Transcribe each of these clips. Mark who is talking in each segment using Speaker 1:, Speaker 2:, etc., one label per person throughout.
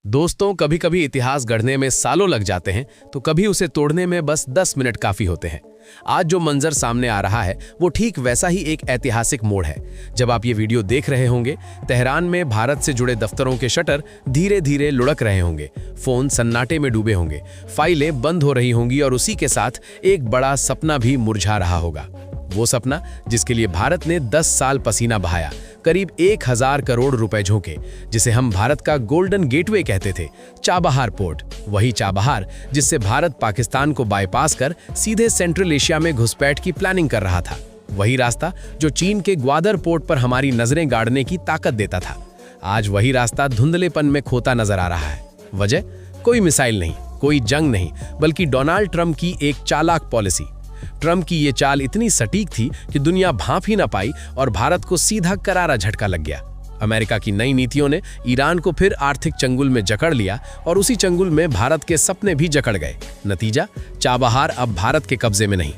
Speaker 1: दोस्तों, कभी कभी इतिहास गढ़ने में सालों लग जाते हैं तो कभी उसे तोड़ने में बस 10 मिनट काफी होते हैं। आज जो मंजर सामने आ रहा है वो ठीक वैसा ही एक ऐतिहासिक मोड़ है। जब आप ये वीडियो देख रहे होंगे, तेहरान में भारत से जुड़े दफ्तरों के शटर धीरे धीरे लुढ़क रहे होंगे, फोन सन्नाटे में डूबे होंगे, फाइलें बंद हो रही होंगी और उसी के साथ एक बड़ा सपना भी मुरझा रहा होगा। वो सपना जिसके लिए भारत ने 10 साल पसीना बहाया, करीब 1000 करोड़ रुपए झोंके, जिसे हम भारत का गोल्डन गेटवे कहते थे, चाबहार पोर्ट। वही चाबहार जिससे भारत पाकिस्तान को बाईपास कर सीधे सेंट्रल एशिया में घुसपैठ की प्लानिंग कर रहा था। वही रास्ता जो चीन के ग्वादर पोर्ट पर हमारी नजरें गाड़ने की ताकत देता था, आज वही रास्ता धुंधलेपन में खोता नजर आ रहा है। वजह कोई मिसाइल नहीं, कोई जंग नहीं, बल्कि डोनाल्ड ट्रंप की एक चालाक पॉलिसी। ट्रंप की ये चाल इतनी सटीक थी कि दुनिया भांप ही ना पाई और भारत को सीधा करारा झटका लग गया। अमेरिका की नई नीतियों ने ईरान को फिर आर्थिक चंगुल में जकड़ लिया और उसी चंगुल में भारत के सपने भी जकड़ गए। नतीजा, चाबहार अब भारत के कब्जे में नहीं।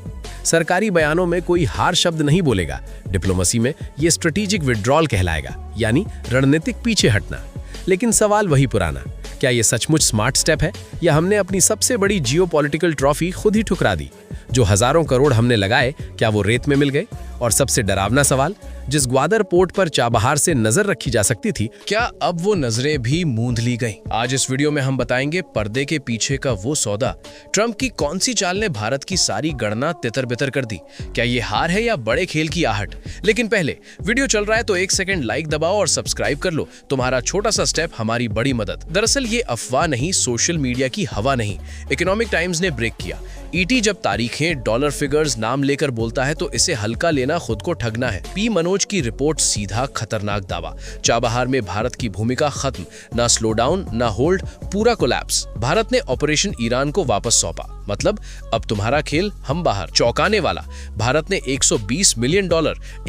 Speaker 1: सरकारी बयानों में कोई हार शब्द नहीं बोलेगा, डिप्लोमेसी में ये स्ट्रेटेजिक विड्रॉल कहलाएगा, यानी रणनीतिक पीछे हटना। लेकिन सवाल वही पुराना, क्या ये सचमुच स्मार्ट स्टेप है या हमने अपनी सबसे बड़ी जियोपॉलिटिकल ट्रॉफी खुद ही ठुकरा दी? जो हजारों करोड़ हमने लगाए, क्या वो रेत में मिल गए? और सबसे डरावना सवाल, जिस ग्वादर पोर्ट पर चाबहार से नजर रखी जा सकती थी, क्या अब वो नजरें भी मूंद ली गईं? आज इस वीडियो में हम बताएंगे पर्दे के पीछे का वो सौदा। ट्रंप की कौन सी चाल ने भारत की सारी गणना तितर-बितर कर दी? क्या ये हार है या बड़े खेल की आहट? लेकिन पहले, वीडियो चल रहा है तो 1 सेकंड लाइक दबाओ और सब्सक्राइब कर लो। तुम्हारा छोटा सा स्टेप हमारी बड़ी मदद। दरअसल ये अफवाह नहीं, सोशल मीडिया की हवा नहीं, इकोनॉमिक टाइम्स ने ब्रेक किया। ईटी जब तारीखें, डॉलर फिगर्स, नाम लेकर बोलता है तो इसे हल्का लेना खुद को ठगना है। पी मनोज की रिपोर्ट सीधा खतरनाक दावा। चाबहार में भारत की भूमिका खत्म, ना स्लो डाउन ना होल्ड, पूरा कोलैप्स। भारत ने ऑपरेशन ईरान को वापस सौंपा, मतलब अब तुम्हारा खेल हम बाहर। चौंकाने वाला, भारत ने $120 मिलियन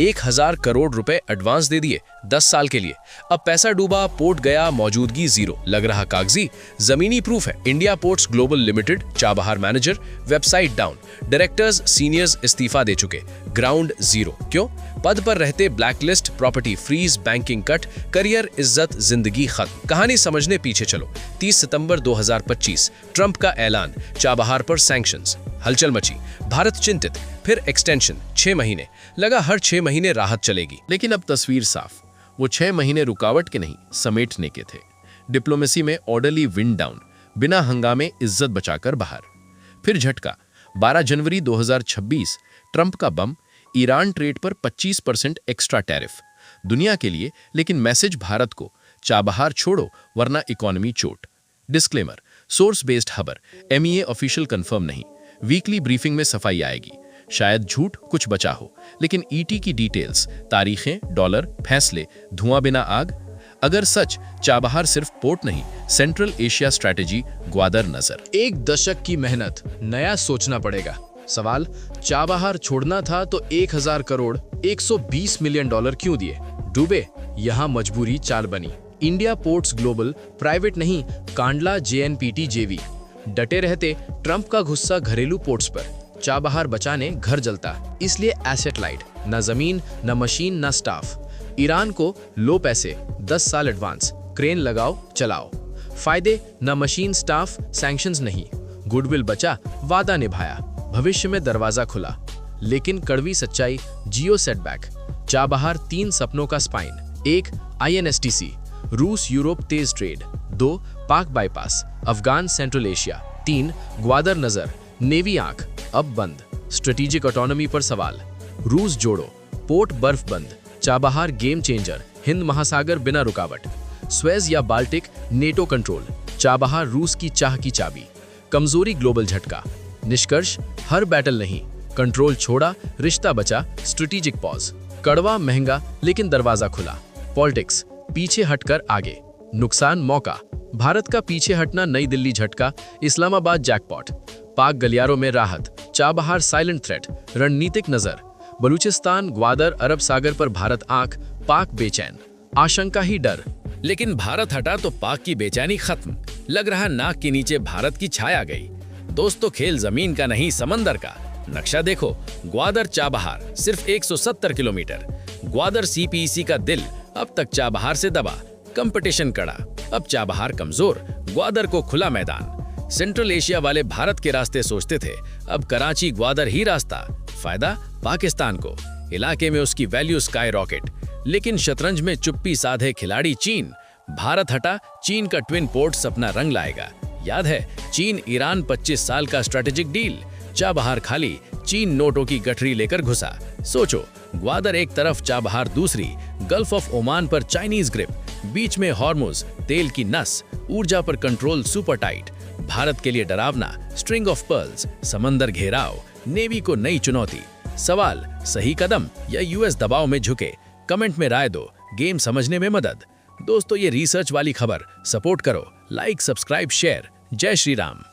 Speaker 1: 1000 करोड़ रुपए एडवांस दे दिए 10 साल के लिए। अब पैसा डूबा, पोर्ट गया, मौजूदगी जीरो। लग रहा कागजी, जमीनी प्रूफ है। India Ports Global Limited, Chabahar manager, website down, directors seniors इस्तीफा दे चुके, ग्राउंड जीरो। क्यों? पद पर रहते blacklist, property freeze, banking cut, career, इज्जत, जिंदगी खत्म। कहानी समझने पीछे चलो। 30 सितंबर 2025, ट्रंप का ऐलान, चाबहार पर सैंक्शंस। हलचल मची, भारत चिंतित, फिर एक्सटेंशन 6 महीने। लगा हर 6 महीने राहत चलेगी। लेकिन अब तस्वीर साफ, वो 6 महीने रुकावट के नहीं, समेटने के थे। डिप्लोमेसी में ऑर्डरली विंड डाउन, बिना हंगामे इज्जत बचाकर बाहर। फिर झटका, 12 जनवरी 2026, ट्रंप का बम, ईरान ट्रेड पर 25% एक्स्ट्रा टैरिफ। दुनिया के लिए, लेकिन मैसेज भारत को, चाबहार छोड़ो वरना इकोनॉमी चोट। डिस्क्लेमर, सोर्स बेस्ड खबर, MEA ऑफिशियल कंफर्म नहीं। वीकली ब्रीफिंग में सफाई आएगी। शायद झूठ कुछ बचा हो, लेकिन ईटी की डिटेल्स, तारीखें, डॉलर, फैसले, धुआं बिना आग। अगर सच, चाबहार सिर्फ पोर्ट नहीं, सेंट्रल एशिया स्ट्रैटेजी, ग्वादर नजर।
Speaker 2: 1 दशक की मेहनत, नया सोचना पड़ेगा। सवाल, चाबहार छोड़ना था तो 1000 करोड़ $120 मिलियन क्यों दिए? डूबे, यहाँ मजबूरी चाल बनी। इंडिया पोर्ट्स ग्लोबल, प्राइवेट नहीं, कांडला JNPT JV। डटे रहते, ट्रंप का गुस्सा घरेलू पोर्ट्स पर, चाबहार बचाने घर जलता। इसलिए एसेट लाइट, न जमीन न मशीन न स्टाफ। ईरान को लो पैसे, 10 साल एडवांस, क्रेन लगाओ चलाओ। फायदे, न मशीन स्टाफ, सैंक्शंस नहीं। गुडविल बचा, वादा निभाया, भविष्य में दरवाजा खुला। लेकिन कड़वी सच्चाई, जियो सेटबैक। चाबहार 3 सपनों का स्पाइन। 1 INSTC, रूस यूरोप तेज ट्रेड। 2 पाक bypass, Afghan central Asia. 3 Gwadar नजर, नेवी आंख, अब बंद। स्ट्रेटेजिक ऑटोनॉमी पर सवाल, रूस जोड़ो, पोर्ट बर्फ बंद। चाबहार गेम चेंजर, हिंद महासागर बिना रुकावट। स्वेज या बाल्टिक, नेटो कंट्रोल। चाबहार रूस की चाह की चाबी। कमजोरी, ग्लोबल झटका। निष्कर्ष, हर बैटल नहीं, कंट्रोल छोड़ा, रिश्ता बचा, स्ट्रेटेजिक पॉज। कड़वा, महंगा, लेकिन दरवाजा खुला। पॉलिटिक्स, पीछे हटकर आगे। नुकसान, मौका, भारत का पीछे हटना, नई दिल्ली झटका, इस्लामाबाद जैकपॉट। पाक गलियारों में राहत, चाबहार साइलेंट थ्रेट, रणनीतिक नजर। बलूचिस्तान, ग्वादर, अरब सागर पर भारत आंख, पाक बेचैन, आशंका ही डर।
Speaker 1: लेकिन भारत हटा तो पाक की बेचैनी खत्म। लग रहा नाक के नीचे भारत की छाया गई। दोस्तों, खेल जमीन का नहीं, समंदर का। नक्शा देखो, ग्वादर चाबहार सिर्फ 170 किलोमीटर। ग्वादर CPEC का दिल अब तक चाबहार से दबा, कंपटीशन कड़ा। अब चाबहार कमजोर, ग्वादर को खुला मैदान। सेंट्रल एशिया वाले भारत के रास्ते सोचते थे, अब कराची ग्वादर ही रास्ता। फायदा पाकिस्तान को, इलाके में उसकी वैल्यू स्काई रॉकेट। लेकिन शतरंज में चुप्पी साधे खिलाड़ी चीन। भारत हटा, चीन का ट्विन पोर्ट्स अपना रंग लाएगा। याद है चीन ईरान 25 साल का स्ट्रेटेजिक डील। चाबहार खाली, चीन नोटों की गठरी लेकर घुसा। सोचो, ग्वादर एक तरफ, चाबहार दूसरी, गल्फ ऑफ ओमान पर चाइनीज ग्रिप, बीच में हॉर्मुज, तेल की नस, ऊर्जा पर कंट्रोल सुपर टाइट। भारत के लिए डरावना, स्ट्रिंग ऑफ पर्ल्स, समंदर घेराव, नेवी को नई चुनौती। सवाल, सही कदम या यूएस दबाव में झुके? कमेंट में राय दो, गेम समझने में मदद। दोस्तों, ये रिसर्च वाली खबर सपोर्ट करो, लाइक, सब्सक्राइब, शेयर। जय श्री राम।